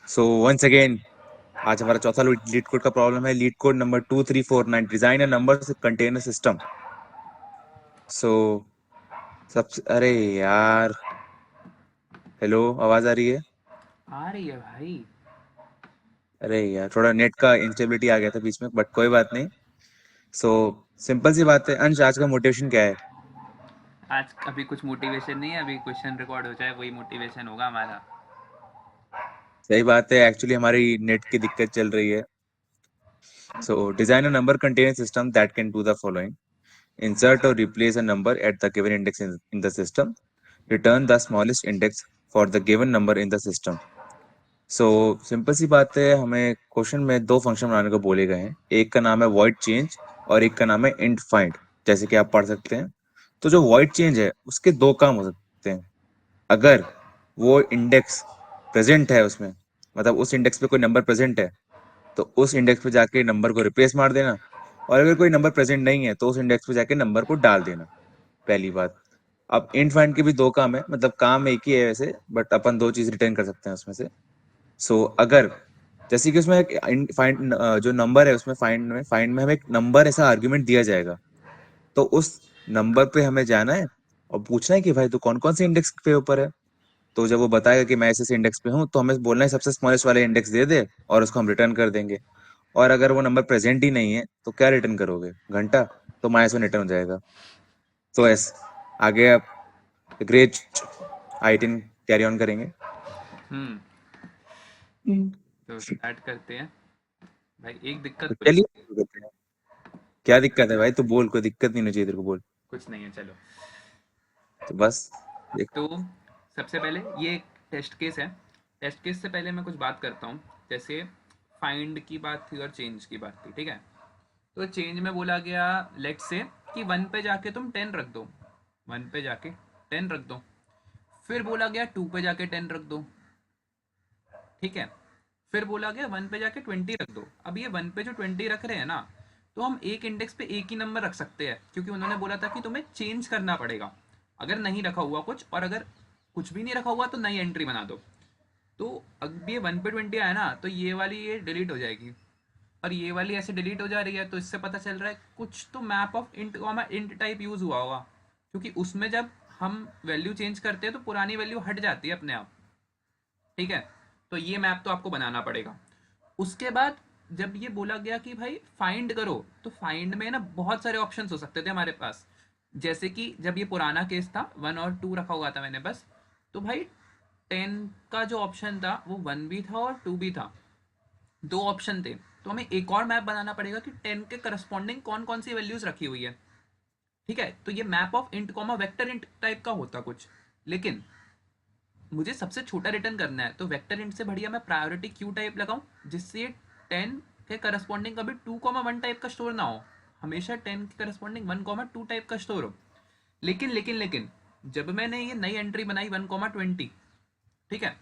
So once again, आज हमारा चौथा लीड कोड का प्रॉब्लम है। LeetCode number 2349, design a number container system. So सबसे, अरे यार, हेलो, आवाज आ रही है? आ रही है भाई। अरे यार, थोड़ा नेट का इंस्टेबिलिटी आ गया था बीच में, बट कोई बात नहीं। सो सिंपल सी बात है, अंश, आज का मोटिवेशन क्या है? आज अभी कुछ मोटिवेशन नहीं है, अभी क्वेश्चन रिकॉर्ड हो जाए वही मोटिवेशन होगा हमारा। सही बात है, एक्चुअली हमारी नेट की दिक्कत चल रही है। So design a number container system that can do the following: insert or replace a number at the given index in the system, return the smallest index for the given number in the system। So simple सी बात है, हमें question में दो function बनाने को बोले गए हैं। एक का नाम है void change और एक का नाम है int find, जैसे कि आप पढ़ सकते हैं। तो जो void change है उसके दो काम हो सकते हैं। अगर वो इंडेक्स प्रेजेंट है उसमें, मतलब उस इंडेक्स पे कोई नंबर प्रेजेंट है, तो उस इंडेक्स पे जाके नंबर को रिप्लेस मार देना। और अगर कोई नंबर प्रेजेंट नहीं है तो उस इंडेक्स पे जाके नंबर को डाल देना। पहली बात। अब इंट फाइंड के भी दो काम है, मतलब काम एक ही है वैसे, बट अपन दो चीज रिटर्न कर सकते हैं उसमें से। सो अगर, जैसे कि उसमें एक फाइंड, जो नंबर है उसमें फाइंड में हमें एक नंबर ऐसा आर्ग्यूमेंट दिया जाएगा। तो उस नंबर पे हमें जाना है और पूछना है कि भाई तू कौन कौन से इंडेक्स पे ऊपर है। तो जब वो बताएगा कि मैं ऐसे इंडेक्स पे हूँ, तो हमें बोलना है सबसे स्मॉलेस्ट वाले इंडेक्स दे दे, और उसको हम रिटर्न कर देंगे। और अगर वो नंबर प्रेजेंट ही नहीं है तो क्या रिटर्न करोगे? घंटा। तो -1 रिटर्न हो जाएगा। तो एस, आगे आप ग्रेज आई10 कैरी ऑन करेंगे। हम्म। हम्म। तो स्टार्ट करते हैं। भाई एक तो दिक्कत हुई। चलिए शुरू करते हैं। क्या दिक्कत है भाई? तू बोल, कोई दिक्कत नहीं होनी चाहिए तेरे को, बोल। कुछ नहीं है, चलो। तो बस देख। तो सबसे पहले ये एक टेस्ट केस है। टेस्ट केस से पहले मैं कुछ बात करता हूँ। जैसे फाइंड की बात थी और चेंज की बात थी, ठीक है। तो चेंज में बोला गया, लेट से कि 1 पे जाके तुम 10 रख दो। 1 पे जाके 10 रख दो। फिर बोला गया 2 पे जाके 10 रख दो, ठीक है। फिर बोला गया 1 पे जाके 20 रख दो। अब ये 1 पे जो 20 रख रहे हैं ना, तो हम एक इंडेक्स पे एक ही नंबर रख सकते हैं, क्योंकि उन्होंने बोला था कि तुम्हें चेंज करना पड़ेगा अगर नहीं रखा हुआ कुछ, और अगर कुछ भी नहीं रखा हुआ तो नई एंट्री बना दो। तो अब ये 1 पे 20 आया ना, तो ये वाली ये डिलीट हो जाएगी, और ये वाली ऐसे डिलीट हो जा रही है। तो इससे पता चल रहा है कुछ तो map of int int type use हुआ होगा, क्योंकि उसमें जब हम वैल्यू चेंज करते हैं तो पुरानी वैल्यू हट जाती है अपने आप, ठीक है। तो ये मैप तो आपको बनाना पड़ेगा। उसके बाद जब ये बोला गया कि भाई फाइंड करो, तो फाइंड में ना बहुत सारे ऑप्शन हो सकते थे हमारे पास। जैसे कि जब ये पुराना केस था, 1 और 2 रखा हुआ था मैंने बस, तो भाई 10 का जो ऑप्शन था वो 1 भी था और 2 भी था, दो ऑप्शन थे। तो हमें एक और मैप बनाना पड़ेगा कि 10 के करस्पॉन्डिंग कौन कौन सी वैल्यूज रखी हुई है, ठीक है। तो ये map of int comma vector int type का होता कुछ। लेकिन मुझे सबसे छोटा रिटर्न करना है, तो वेक्टर इंट से बढ़िया मैं प्रायोरिटी क्यू टाइप लगाऊं, जिससे 10 के करस्पॉन्डिंग कभी 2,1 टाइप का स्टोर ना हो, हमेशा 10 के करस्पॉन्डिंग 1,2 टाइप का स्टोर हो। लेकिन जब मैंने ये नई एंट्री बनाई 1,20, ठीक है,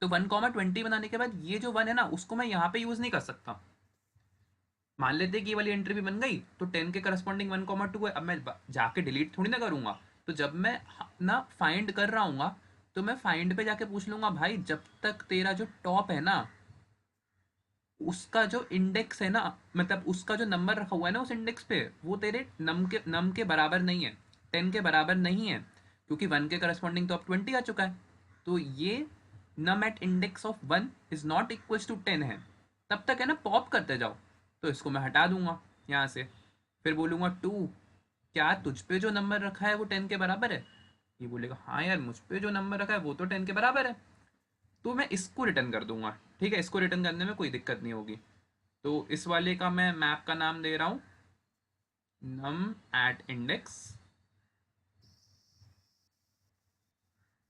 तो 1,20 बनाने के बाद ये जो 1 है ना, उसको मैं यहाँ पे यूज नहीं कर सकता। मान लेते कि ये वाली एंट्री भी बन गई, तो 10 के करस्पॉन्डिंग 1,2 है। अब मैं जाके डिलीट थोड़ी ना करूंगा। तो जब मैं ना फाइंड कर रहा हूँ, तो मैं फाइंड पे जाके पूछ लूंगा, भाई जब तक तेरा जो टॉप है ना, उसका जो इंडेक्स है ना, मतलब उसका जो नंबर रखा हुआ है ना उस इंडेक्स पे, वो तेरे नम के बराबर नहीं है, 10 के बराबर नहीं है, क्योंकि 1 के करस्पॉन्डिंग तो अब 20 आ चुका है। तो ये num at index of 1 is not equals to 10 है। तब तक है ना पॉप करते जाओ। तो इसको मैं हटा दूंगा यहाँ से। फिर बोलूंगा 2, क्या तुझ पे जो नंबर रखा है वो 10 के बराबर है? ये बोलेगा हाँ यार, मुझ पे जो नंबर रखा है वो तो 10 के बराबर है। तो मैं इसको रिटर्न कर दूंगा, ठीक है। इसको रिटर्न करने में कोई दिक्कत नहीं होगी। तो इस वाले का मैं मैप का नाम दे रहा हूँ नम एट इंडेक्स,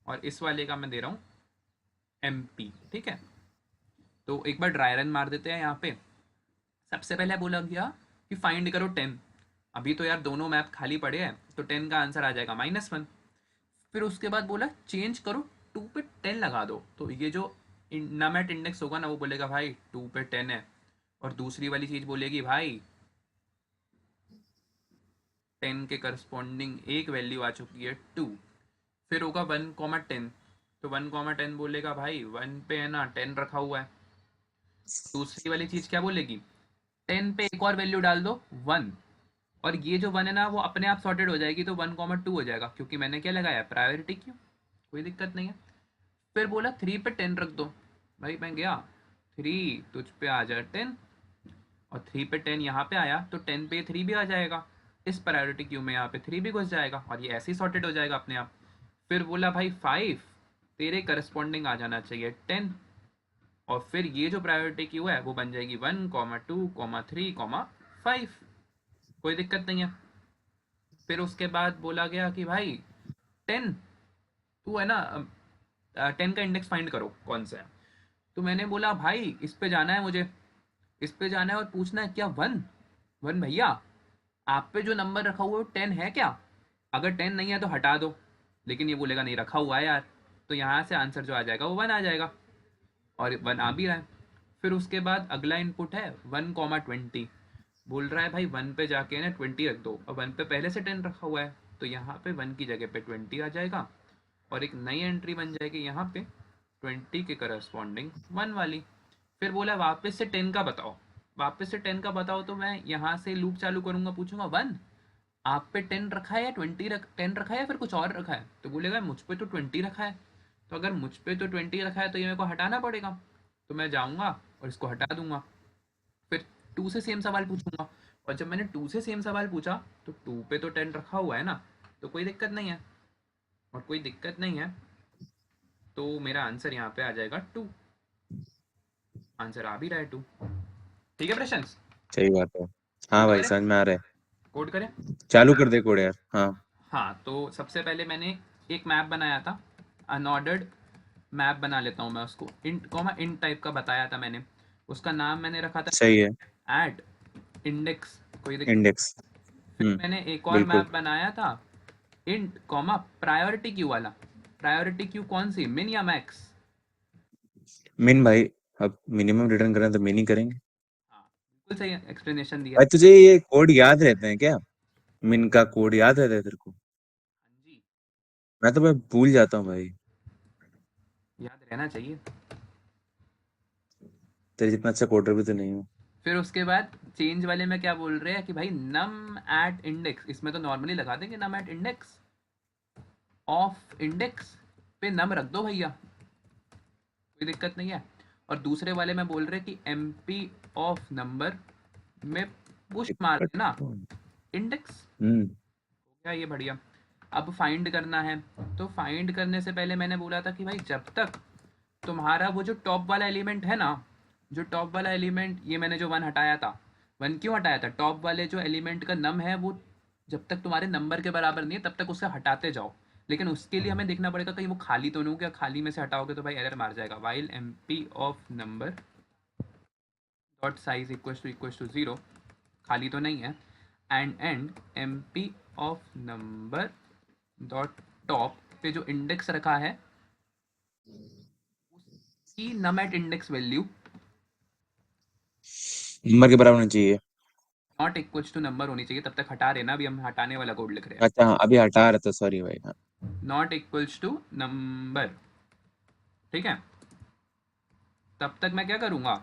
और इस वाले का मैं दे रहा हूँ एम पी, ठीक है। तो एक बार ड्राई रन मार देते हैं यहाँ पे। सबसे पहले बोला गया कि फाइंड करो 10। अभी तो यार दोनों मैप खाली पड़े हैं, तो 10 का आंसर आ जाएगा -1। फिर उसके बाद बोला चेंज करो, 2 पे 10 लगा दो। तो ये जो नम एट इंडेक्स होगा ना, वो बोलेगा भाई 2 पे 10 है। और दूसरी वाली चीज़ बोलेगी भाई 10 के करस्पॉन्डिंग एक वैल्यू आ चुकी है 2। फिर होगा 1,10, तो 1, 10 बोलेगा भाई 1 पे है ना 10 रखा हुआ है। दूसरी वाली चीज क्या बोलेगी, 10 पे एक और वैल्यू डाल दो 1, और ये जो 1 है ना वो अपने आप सॉर्टेड हो जाएगी, तो 1, 2 हो जाएगा क्योंकि मैंने क्या लगाया, प्रायोरिटी क्यू। कोई दिक्कत नहीं है। फिर बोला 3 पे 10 रख दो। भाई मैं गया 3, तुझ पे आ जाए 10, और 3 पे 10 यहाँ पे आया तो 10 पे 3 भी आ जाएगा, इस प्रायोरिटी क्यू में यहाँ पे 3 भी घुस जाएगा, और ये ऐसे ही सॉर्टेड हो जाएगा अपने आप। फिर बोला भाई 5 तेरे करस्पॉन्डिंग आ जाना चाहिए 10, और फिर ये जो प्रायोरिटी क्यू है वो बन जाएगी 1, 2, 3, 5। कोई दिक्कत नहीं है। फिर उसके बाद बोला गया कि भाई 10, तू है ना 10 का इंडेक्स फाइंड करो कौन सा है। तो मैंने बोला भाई इस पे जाना है मुझे, इस पे जाना है और पूछना है क्या 1, 1 भैया आप पे जो नंबर रखा हुआ है वो 10 है क्या, अगर 10 नहीं है तो हटा दो। लेकिन ये बोलेगा नहीं रखा हुआ है यार, तो यहाँ से आंसर जो आ जाएगा वो 1 आ जाएगा, और 1 आ भी रहा है। फिर उसके बाद अगला इनपुट है 1, 20, बोल रहा है भाई 1 पे जाके ना 20 रख दो, और 1 पे पहले से 10 रखा हुआ है, तो यहाँ पे 1 की जगह पे 20 आ जाएगा, और एक नई एंट्री बन जाएगी यहाँ पे 20 के करस्पॉन्डिंग 1 वाली। फिर बोला वापस से 10 का बताओ, वापस से 10 का बताओ, तो मैं यहाँ से लूप चालू करूँगा, पूछूंगा 1 आप पे 10 रखा है या 10 रखा है या फिर कुछ और रखा है, तो बोलेगा मुझ पे तो 20 रखा है। तो अगर मुझ पे तो 20 रखा है तो ये मेरे को हटाना पड़ेगा, तो मैं जाऊँगा और इसको हटा दूंगा। फिर 2 से सेम सवाल पूछूंगा, और जब मैंने 2 से सेम सवाल पूछा तो 2 पे तो 10 रखा हुआ है ना, तो कोई दिक्कत नहीं है, और कोई दिक्कत नहीं है, तो मेरा आंसर यहाँ पे आ जाएगा 2। आंसर आ भी रहा है 2। ठीक है प्रशंस, सही बात है। हाँ कोड भाई करें, समझ में आ रहा है। कोड करें। चालू कर दे कोड यार। हाँ हाँ तो सबसे पहले मैंने एक मैप बनाया था, अनऑर्डर्ड मैप बना लेता हूँ मैं उसको, इंट टाइप का बताया था मैंने, उसका नाम मैंने रखा था सही है। At index. कोई दिक्कत। इंडेक्स। फिर मैंने एक और बिल्कुल। मैप बनाया था इंट प्रायोरिटी क्यू वाला। प्रायोरिटी क्यू कौन सी, मिन या मैक्स। मिन भाई, अब मिनिमम रिटर्न करें तो मिन ही करेंगे। हाँ बिल्कुल सही एक्सप्लेनेशन दिया। भाई तुझे ये कोड याद रहते हैं क्या? मिन का कोड याद रहता है तेरे को? हाँ जी, मैं तो भाई भूल जाता हूँ भाई। याद रहना चाहिए। तेरे जितना अच्छा कोडर भी तो नहीं हूँ। फिर उसके बाद चेंज वाले में क्या बोल रहे हैं कि भाई नम एट इंडेक्स, इसमें तो नॉर्मली लगा देंगे नम एट इंडेक्स ऑफ इंडेक्स पे नम रख दो भैया, कोई दिक्कत नहीं है। और दूसरे वाले में बोल रहे कि एम पी ऑफ नंबर में पुश मार दिक्कत देना तो। इंडेक्स। हम्म। क्या ये बढ़िया। अब फाइंड करना है, तो फाइंड करने से पहले मैंने बोला था कि भाई जब तक तुम्हारा वो जो टॉप वाला एलिमेंट है ना, जो टॉप वाला एलिमेंट, ये मैंने जो 1 हटाया था, 1 क्यों हटाया था, टॉप वाले जो एलिमेंट का नम है वो जब तक तुम्हारे नंबर के बराबर नहीं है तब तक उसे हटाते जाओ। लेकिन उसके लिए हमें देखना पड़ेगा कहीं वो खाली तो नहीं हो गया, खाली में से हटाओगे तो भाई एरर मार जाएगा। While M P of number dot size equal to zero, खाली तो नहीं है, and M P of number dot top पे जो इंडेक्स रखा है उसकी num at index value number के बराबर होना चाहिए। नॉट इक्वल्स टू नंबर होनी चाहिए, तब तक हटा रहे ना, अभी हम हटाने वाला कोड लिख रहे हैं। अच्छा हाँ, अभी हटा रहा था, सॉरी भाई। हाँ। नॉट इक्वल्स टू नंबर, ठीक है। तब तक मैं क्या करूँगा,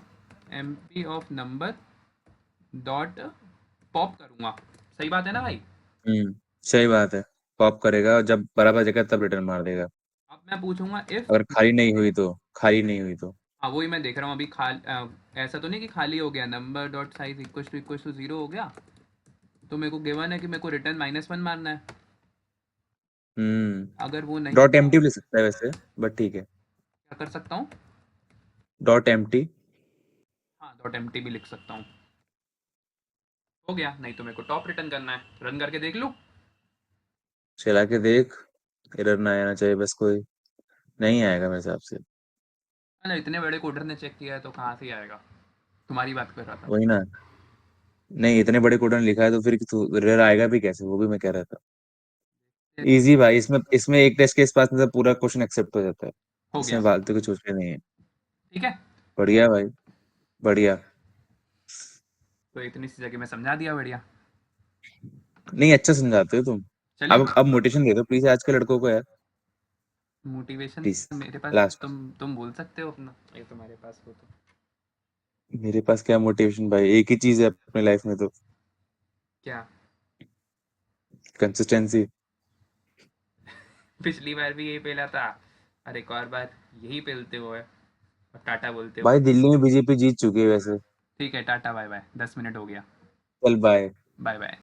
M P of number dot pop करूँगा। सही बात है ना भाई। सही बात है। पॉप करेगा और जब बराबर जगह तब रिटर्न मार देगा। अब मैं पूछूंगा इफ, अगर खाली नहीं हुई तो, खाली नहीं हुई तो। हाँ वही मैं देख रहा हूँ अभी ऐसा तो नहीं कि खाली हो गया, number dot size equal to zero हो गया, तो मेरे को गिवन है कि मेरे को रिटर्न -1 मारना है। अगर वो नहीं, डॉट एम्प्टी लिख सकता है वैसे, बट ठीक है। क्या कर सकता हूँ, डॉट एम्प्टी। हाँ डॉट एम भी लिख सकता हूँ। हो गया, नहीं तो मेरे को टॉप रिटर्न करना है, रन करके देख लूँ। चला के देख। एरर ना आना चाहिए बस, कोई नहीं आएगा मेरे हिसाब से। अरे इतने बड़े कोडर ने चेक किया है तो कहाँ से आएगा, तुम्हारी बात कर रहा था। वही ना। नहीं, इतने बड़े कोड ने लिखा है तो फिर एरर आएगा भी कैसे, वो भी मैं कह रहा था। इजी भाई, इसमें इसमें एक टेस्ट केस पास में तो पूरा क्वेश्चन एक्सेप्ट हो जाता है। हो इसमें गया, फालतू कुछ सोचने नहीं है। ठीक है। बढ़िया भाई। बढ़िया। तो इतनी सी जगह में समझा दिया, बढ़िया। नहीं, अच्छा समझाते हो तुम। चलिए अब मोटिवेशन दे दो प्लीज आज के लड़कों को यार। मोटिवेशन प्लीज मेरे पास लास्ट। तुम बोल सकते हो अपना, ये तुम्हारे पास हो तो। मेरे पास क्या मोटिवेशन भाई, एक ही चीज है अपने लाइफ में तो, क्या? कंसिस्टेंसी। पिछली बार भी यही पेला था, और एक और बार यही पेलते हो है, और टाटा बोलते हो। भाई दिल्ली में बीजेपी जीत चुकी है वैसे। ठीक है, टाटा बाय बाय, 10 मिनट हो गया। चल बाय। Bye bye.